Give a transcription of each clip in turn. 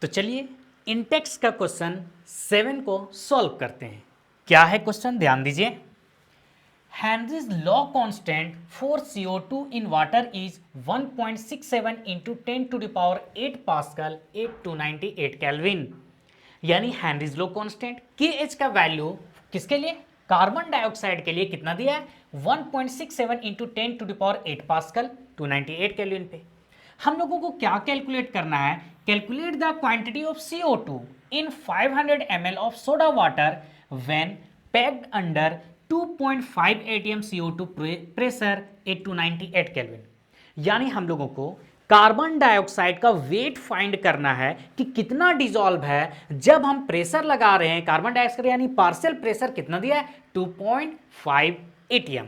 तो चलिए इंटेक्स का क्वेश्चन 7 को सॉल्व करते हैं। क्या है क्वेश्चन, ध्यान दीजिए। Henry's law constant for CO2 in water is 1.67 into 10 to the power 8 pascal 8 kelvin. यानी हेनरीज लॉ कांस्टेंट KH का वैल्यू किसके लिए, कार्बन डाइऑक्साइड के लिए कितना दिया है, 1.67 into 10 to the power 8 pascal 298 kelvin पे। हम लोगों को क्या कैलकुलेट करना है, calculate the quantity of CO2 in 500 ml of soda water when packed under 2.5 atm CO2 pressure 898 kelvin. यानी हम लोगों को कार्बन डाइऑक्साइड का वेट फाइंड करना है कि कितना डिजॉल्व है जब हम प्रेशर लगा रहे हैं। कार्बन डाइऑक्साइड यानी पार्शियल प्रेशर कितना दिया है, 2.5 atm।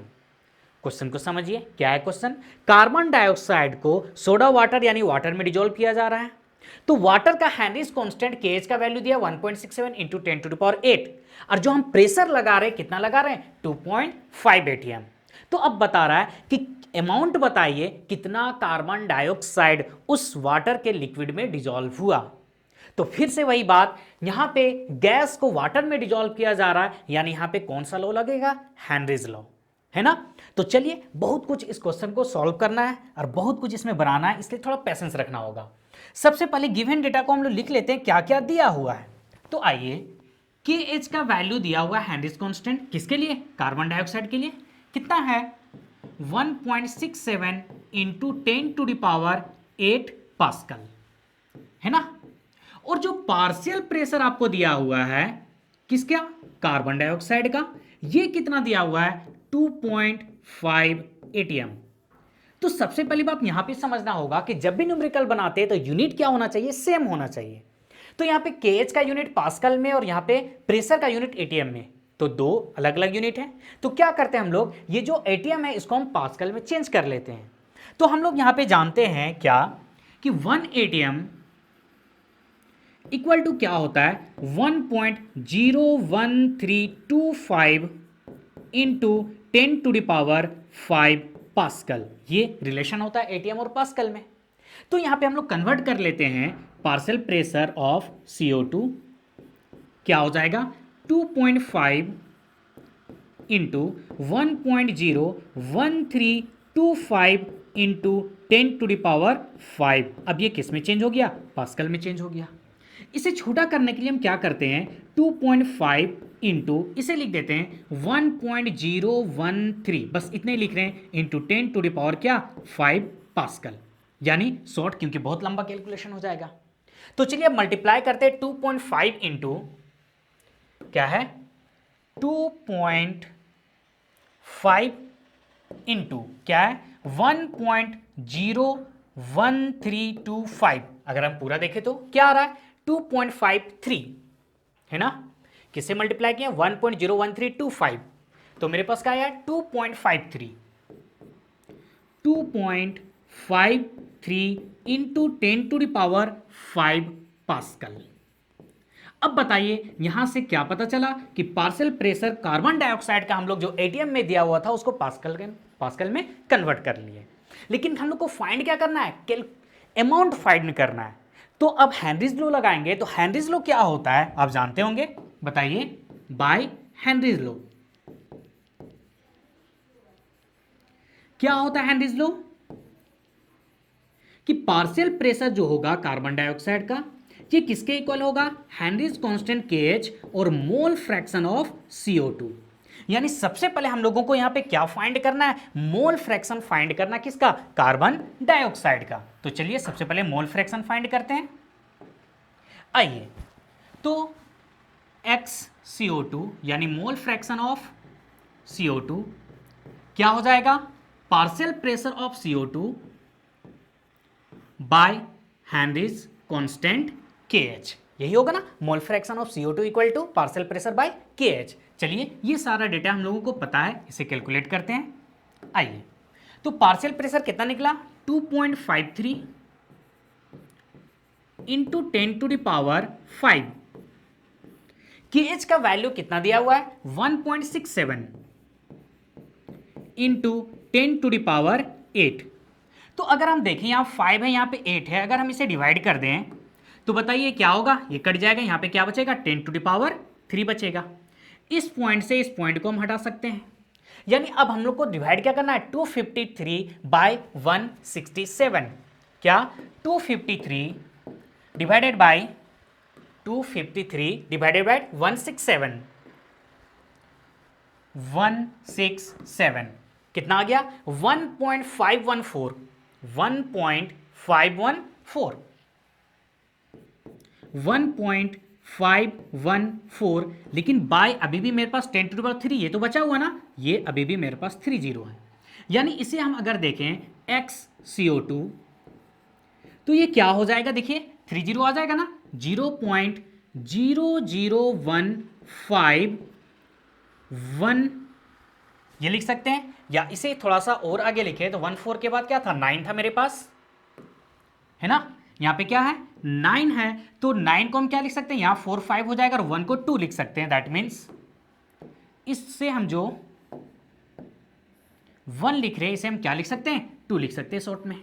क्वेश्चन को समझिए, क्या है क्वेश्चन, कार्बन डाइऑक्साइड को सोडा वाटर यानी वाटर में डिजोल्व किया जा रहा है। तो वाटर का हेनरीज कांस्टेंट KH का वैल्यू दिया 1.67 इंटू 10 टू द पावर 8, और जो हम प्रेशर लगा रहे हैं कितना लगा रहे हैं, 2.5 atm। तो अब बता रहा है कि अमाउंट बताइए कितना कार्बन डाइऑक्साइड उस वाटर के लिक्विड में डिजोल्व हुआ। तो फिर से वही बात, यहां पे गैस को वाटर में डिजोल्व किया जा रहा है, यानी यहां पे कौन सा लॉ लगेगा, हेनरीज लॉ, है ना। तो चलिए बहुत कुछ इस क्वेश्चन को सॉल्व करना है और बहुत कुछ इसमें बनाना है, इसलिए थोड़ा पेशेंस रखना होगा। सबसे पहले गिवन डेटा को हम लोग लिख लेते हैं क्या क्या दिया हुआ है। तो आइए, KH का वैल्यू दिया हुआ है हेनरीज कांस्टेंट किसके लिए, कार्बन डाइऑक्साइड के लिए, कितना है 1.67 into 10 to the power 8 pascal, है ना। और जो पार्शियल प्रेशर आपको दिया हुआ है किसका, कार्बन डाइऑक्साइड का, ये कितना दिया हुआ है, 2.5 atm। तो सबसे पहली बात यहां पे समझना होगा कि जब भी न्यूमेरिकल बनाते हैं तो यूनिट क्या होना चाहिए, सेम होना चाहिए। तो यहां पे KH का यूनिट पास्कल में और यहां पे प्रेशर का यूनिट ATM में, तो दो अलग अलग यूनिट है। तो क्या करते हैं हम लोग, ये जो ATM है इसको हम पास्कल में चेंज कर लेते हैं। तो हम लोग यहां पे जानते हैं क्या कि 1 ATM इक्वल टू क्या होता है, 1.01325 into 10 to the power 5 pascal. ये रिलेशन होता है ATM और पास्कल में। तो यहां पे हम लोग कन्वर्ट कर लेते हैं, पार्शियल प्रेशर ऑफ CO2 क्या हो जाएगा, 2.5 into 1.01325 into 10 to the power 5। अब ये किस में चेंज हो गया, पास्कल में चेंज हो गया। इसे छोटा करने के लिए हम क्या करते हैं, 2.5 इंटू इसे लिख देते हैं 1.013, बस इतने ही लिख रहे हैं, इंटू 10 टू द पावर क्या, 5 पास्कल, यानी शॉर्ट, क्योंकि बहुत लंबा कैलकुलेशन हो जाएगा। तो चलिए अब मल्टीप्लाई करते हैं, 2.5 इंटू क्या है, 2.5 इंटू क्या है, 1.01325। अगर हम पूरा देखें तो क्या आ रहा है, 2.53, है ना। किससे मल्टीप्लाई किया, 1.01325, तो मेरे पास क्या आया, 2.53 into 10 to the power 5 pascal. अब बताइए यहां से क्या पता चला कि पार्शियल प्रेशर कार्बन डाइऑक्साइड का हम लोग जो ATM में दिया हुआ था उसको पास्कल में कन्वर्ट कर लिए। लेकिन हम लोग को फाइंड क्या करना है, अमाउंट फाइंड करना है। तो अब हेनरीज लॉ लगाएंगे, तो हेनरीज लॉ क्या होता है आप जानते होंगे, बताइए, बाय हेनरीज लॉ क्या होता है, हेनरीज लॉ कि पार्शियल प्रेशर जो होगा कार्बन डाइऑक्साइड का, ये किसके इक्वल होगा, हेनरीज कांस्टेंट KH और मोल फ्रैक्शन ऑफ CO2। यानी सबसे पहले हम लोगों को यहां पे क्या फाइंड करना है, मोल फ्रैक्शन फाइंड करना, किसका, कार्बन डाइऑक्साइड का। तो चलिए सबसे पहले मोल फ्रैक्शन फाइंड करते हैं। आइए, तो XCO2 यानी मोल फ्रैक्शन ऑफ CO2 क्या हो जाएगा, partial pressure of CO2 by Henry's constant KH, यही होगा ना, mole fraction of CO2 equal to partial pressure by KH। चलिए ये सारा डेटा हम लोगों को पता है, इसे कैलकुलेट करते हैं। आइए, तो पार्शियल प्रेशर कितना निकला, 2.53 into 10 to the power 5। KH का वैल्यू कितना दिया हुआ है, 1.67 इंटू 10 टू द पावर 8। तो अगर हम देखें यहां 5 है, यहां पे 8 है, अगर हम इसे डिवाइड कर दें तो बताइए क्या होगा, ये कट जाएगा, यहाँ पे क्या बचेगा 10⁻³ बचेगा। इस पॉइंट से इस पॉइंट को हम हटा सकते हैं, यानी अब हम लोग को डिवाइड क्या करना है 253/167। क्या 253 डिवाइडेड बाय 167 167 कितना आ गया 1.514 1.514, लेकिन बाय अभी भी मेरे पास 10⁻³ ये तो बचा हुआ ना, ये अभी भी मेरे पास 30 है, यानी इसे हम अगर देखें XCO2 तो ये क्या हो जाएगा, देखिए 30 आ जाएगा ना, 0.00151 ये लिख सकते हैं, या इसे थोड़ा सा और आगे लिखे तो 14 के बाद क्या था 9 था मेरे पास, है ना, यहां पे क्या है 9 है, तो 9 को हम क्या लिख सकते हैं, यहां 4 5 हो जाएगा और 1 को 2 लिख सकते हैं, दैट मीन्स इससे हम जो 1 लिख रहे हैं इसे हम क्या लिख सकते हैं 2 लिख सकते हैं शॉर्ट में।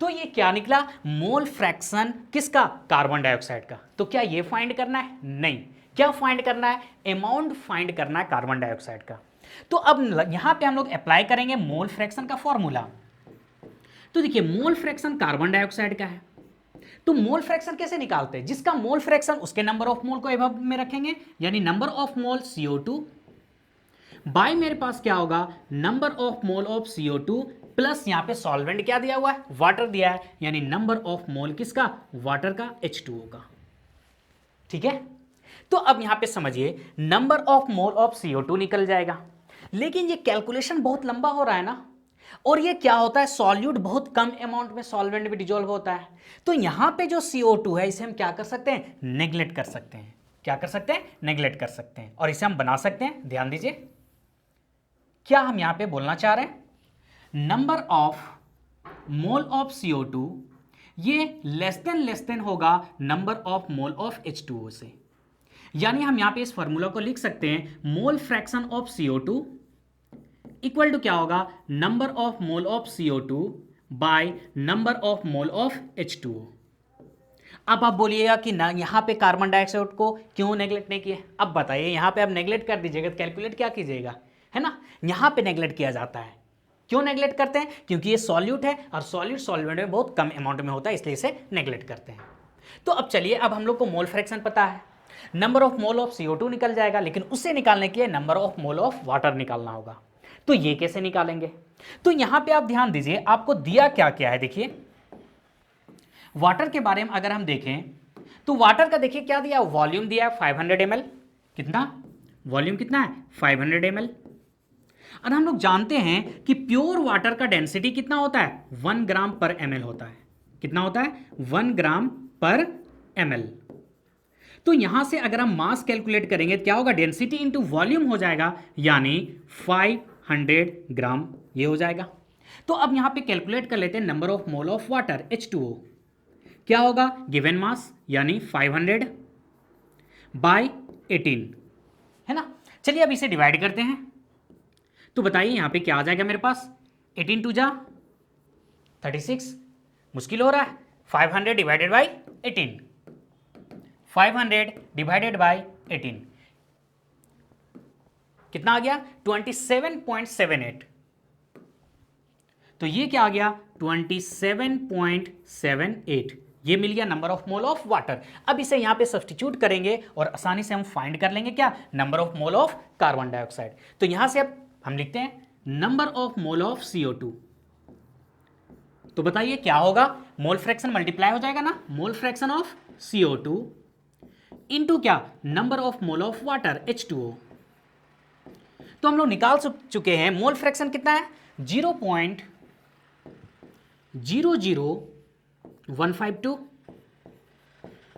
तो ये क्या निकला मोल फ्रैक्शन किसका, कार्बन डाइऑक्साइड का। तो क्या ये फाइंड करना है, नहीं, क्या फाइंड करना है, अमाउंट फाइंड करना है कार्बन डाइऑक्साइड का। तो अब यहां पे हम लोग अप्लाई करेंगे मोल फ्रैक्शन का फॉर्मूला। तो देखिए मोल फ्रैक्शन कार्बन डाइऑक्साइड का है, तो मोल फ्रैक्शन कैसे निकालते हैं, जिसका मोल फ्रैक्शन उसके नंबर ऑफ मोल को एबव में रखेंगे, यानी number of mole CO2 bye मेरे पास क्या होगा number of mole of CO2 plus यहां पे सॉल्वेंट क्या दिया हुआ है, वाटर दिया है, यानी नंबर ऑफ मोल किसका, वाटर का, H2O का। ठीक है, तो अब यहां पे समझिए number of mole of CO2 निकल जाएगा, लेकिन ये कैलकुलेशन बहुत लंबा हो रहा है ना, और ये क्या होता है सॉल्यूट बहुत कम अमाउंट में सॉल्वेंट भी डिजोल्व होता है, तो यहां पे जो CO2 है इसे हम क्या कर सकते हैं, नेग्लेक्ट कर सकते हैं, क्या कर सकते हैं, नेग्लेक्ट कर सकते हैं, और इसे हम बना सकते हैं, ध्यान दीजिए क्या हम यहां पे बोलना चाह रहे हैं, number of mole of CO2 ये लेस देन होगा number of mole of H2O से, यानी हम यहां पे इस फॉर्मूला को लिख सकते हैं mole fraction of CO2 equal to क्या होगा number of mole of CO2 by number of mole of H2O। अब आप बोलिएगा कि ना यहां पे कार्बन डाइऑक्साइड को क्यों नेग्लेक्ट नहीं किया, अब बताइए यहां पे आप नेग्लेक्ट कर दीजिएगा तो कैलकुलेट क्या कीजिएगा, है ना, यहां पे नेग्लेक्ट किया जाता है, क्यों नेग्लेक्ट करते हैं, क्योंकि ये सॉल्यूट है और सॉल्यूट सॉल्वेंट में बहुत कम अमाउंट में होता है, इसलिए इसे नेग्लेक्ट करते हैं। तो अब चलिए, अब हम लोग को मोल फ्रैक्शन पता है, number of mole of CO2 निकल जाएगा, लेकिन उससे निकालने के लिए number of mole of water निकालना होगा। तो ये कैसे निकालेंगे, तो यहां पे आप ध्यान दीजिए आपको दिया क्या क्या है, देखिए वाटर के बारे में अगर हम देखें तो वाटर का देखिए क्या दिया, वॉल्यूम दिया है 500 ml, कितना वॉल्यूम कितना है 500 ml, और हम लोग जानते हैं कि प्योर वाटर का डेंसिटी कितना होता है 1 ग्राम पर ml होता है, कितना होता है 1 ग्राम पर ml। तो यहां से अगर हम मास कैलकुलेट करेंगे क्या होगा, डेंसिटी इंटू वॉल्यूम हो जाएगा, यानी 500 ग्राम ये हो जाएगा। तो अब यहां पे कैलकुलेट कर लेते हैं number of mole of water H2O, क्या होगा गिवन मास यानी 500 बाय 18, है ना। चलिए अब इसे डिवाइड करते हैं, तो बताइए यहां पे क्या आ जाएगा मेरे पास, 18 2 जा 36, मुश्किल हो रहा है, 500 डिवाइडेड बाई 18, 500 डिवाइडेड बाई 18 कितना आ गया 27.78, तो ये क्या आ गया 27.78, ये मिल गया number of mole of water. अब इसे यहां पे सब्स्टिट्यूट करेंगे और आसानी से हम फाइंड कर लेंगे क्या, number of mole of carbon dioxide. तो यहां से अब हम लिखते हैं number of mole of CO2, तो बताइए क्या होगा, मोल फ्रैक्शन मल्टीप्लाई हो जाएगा ना, mole fraction of CO2 into क्या number of mole of water H2O। तो हम लोग निकाल चुके हैं मोल फ्रैक्शन कितना है 0.00152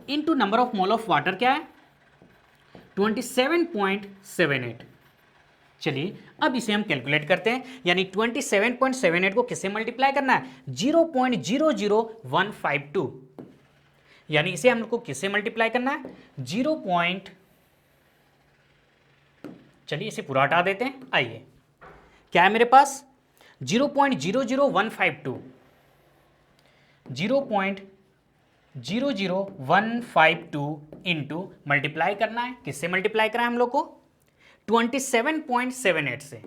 into number of mole of water क्या है 27.78। चलिए अब इसे हम कैलकुलेट करते हैं, यानी 27.78 को किससे मल्टीप्लाई करना है 0.00152, यानी इसे हम लोग को किससे मल्टीप्लाई करना है चलिए इसे पूरा हटा देते हैं, आइए क्या है मेरे पास 0.00152, 00152 इंटू मल्टीप्लाई करना है, किससे मल्टीप्लाई करना है हम लोग को? 27.78 से,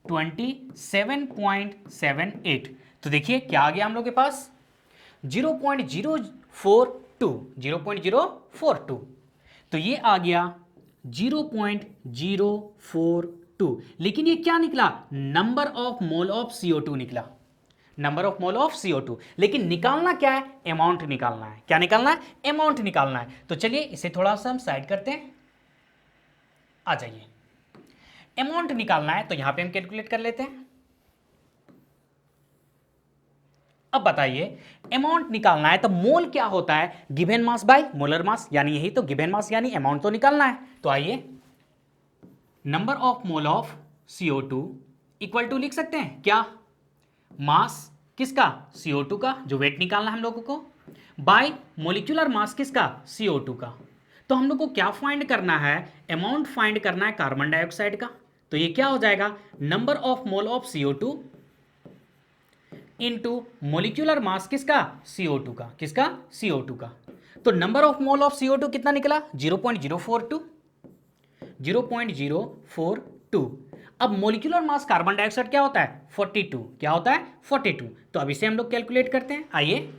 27.78। तो देखिए क्या आ गया हम लोग के पास 0.042, तो ये आ गया 0.042। लेकिन ये क्या निकला? Number of mole of CO2 निकला, number of mole of CO2। लेकिन निकालना क्या है? अमाउंट निकालना है। क्या निकालना है? अमाउंट निकालना है। तो चलिए इसे थोड़ा सा हम साइड करते हैं, आ जाइए। अमाउंट निकालना है तो यहां पे हम कैलकुलेट कर लेते हैं। अब बताइए अमाउंट निकालना है तो मोल क्या होता है? गिवन मास बाय मोलर मास, यानी यही तो गिवन मास, यानी अमाउंट तो निकालना है। तो आइए number of mole of CO2 equal to लिख सकते हैं क्या? मास किसका? CO2 का, जो वेट निकालना है हम लोगों को, बाय मोलिकुलर मास किसका? CO2 का। तो हम लोग को क्या फाइंड करना है? अमाउंट फाइंड करना है कार्बन डाइऑक्साइड का। तो ये क्या हो जाएगा? Number of mole of CO2 into molecular मास किसका? CO2 का। किसका? CO2 का। तो number of mole of CO2 कितना निकला? 0.042, 0.042। अब मोलिकुलर मास कार्बन डाइऑक्साइड क्या होता है? 42। क्या होता है? 42। तो अब इसे हम लोग कैलकुलेट करते हैं, आइए।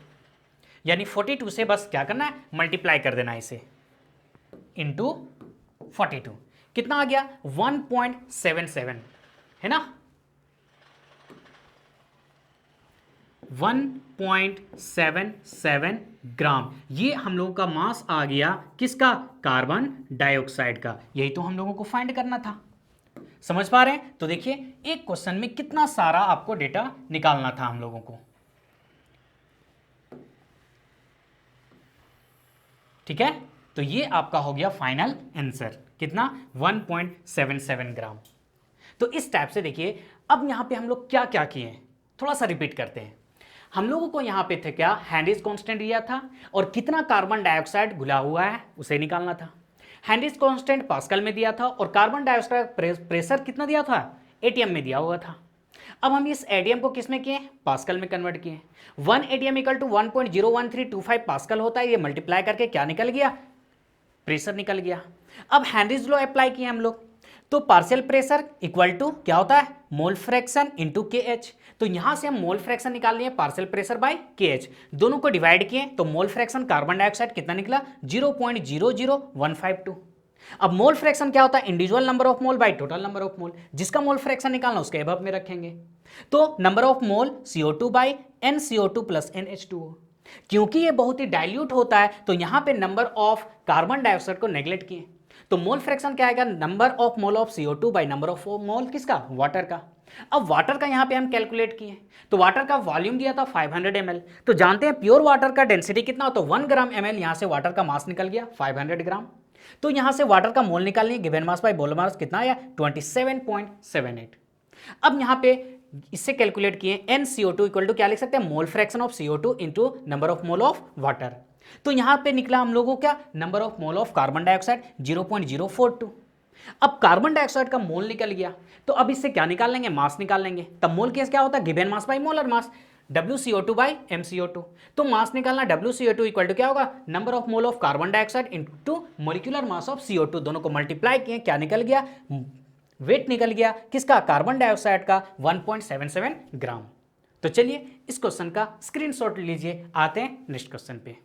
यानी 42 से बस क्या करना है? मल्टीप्लाई कर देना है इसे इंटू 42। कितना आ गया? 1.77, है ना? 1.77 ग्राम। ये हम लोगों का मास आ गया किसका? कार्बन डाइऑक्साइड का। यही तो हम लोगों को फाइंड करना था। समझ पा रहे हैं? तो देखिए एक क्वेश्चन में कितना सारा आपको डेटा निकालना था हम लोगों को। ठीक है, तो ये आपका हो गया फाइनल आंसर। कितना? 1.77 ग्राम। तो इस टाइप से देखिए अब यहां पे हम लोग क्या क्या किए, थोड़ा सा रिपीट करते हैं। हम लोगों को यहां पे थे क्या? हेनरीज कांस्टेंट दिया था और कितना कार्बन डाइऑक्साइड घुला हुआ है उसे निकालना था। हेनरीज कांस्टेंट पास्कल में दिया था और कार्बन डाइऑक्साइड प्रेशर कितना दिया था? ATM में दिया हुआ था। अब हम इस ATM को किस में किए? पास्कल में कन्वर्ट किए। 1 ATM इक्वल टू 1.01325 पास्कल होता है। ये मल्टीप्लाई करके क्या निकल गया? प्रेशर निकल गया। अब हेनरीज लॉ अप्लाई किए हम लोग, तो पार्शियल प्रेशर इक्वल टू क्या होता है? Mole fraction into KH। तो यहां से हम मोल फ्रैक्शन निकाल लिए, पार्शियल प्रेशर बाय KH। दोनों को डिवाइड किए तो मोल फ्रैक्शन कार्बन डाइऑक्साइड कितना निकला? 0.00152। अब मोल फ्रैक्शन क्या होता है? Individual number of mole by total number of mole. जिसका मोल फ्रैक्शन निकालना उसके अबव में रखेंगे। तो number of mole CO2 by NCO2 plus NH2O। क्योंकि ये बहुत ही डाइल्यूट होता है तो यहां पे नंबर ऑफ कार्बन डाइऑक्साइड को नेग्लेक्ट किए, तो मोल फ्रैक्शन क्या आएगा? Number of mole of CO2 by number of मोल किसका? वाटर का। अब वाटर का यहां पे हम कैलकुलेट किए तो वाटर का वॉल्यूम दिया था 500 ml। तो जानते हैं प्योर वाटर का डेंसिटी कितना होता है? 1 ग्राम ml। यहां से वाटर का मास निकल गया 500 ग्राम। तो यहां से वाटर का मोल निकालने, गिवन मास बाय मोलर मास कितना आया? 27.78। अब यहां पे इससे कैलकुलेट किए NCO2 इक्वल टू क्या लिख सकते हैं? Mole fraction of CO2 into number of mole of water. तो यहां पे निकला हम लोगों को क्या? Number of mole of carbon dioxide 0.042। अब कार्बन डाइऑक्साइड का मोल निकल गया तो अब इससे क्या निकाल लेंगे? मास निकाल लेंगे। तब मोल केस क्या होता है? Given mass by molar mass, WCO2 by MCO2। तो मास निकालना, WCO2 इक्वल टू क्या होगा? Number of mole of carbon dioxide into molecular mass of CO2। दोनों को मल्टीप्लाई किए, क्या निकल गया? वेट निकल गया किसका? कार्बन डाइऑक्साइड का 1.77 ग्राम। तो चलिए इस क्वेश्चन का स्क्रीनशॉट लीजिए, आते हैं नेक्स्ट क्वेश्चन पे।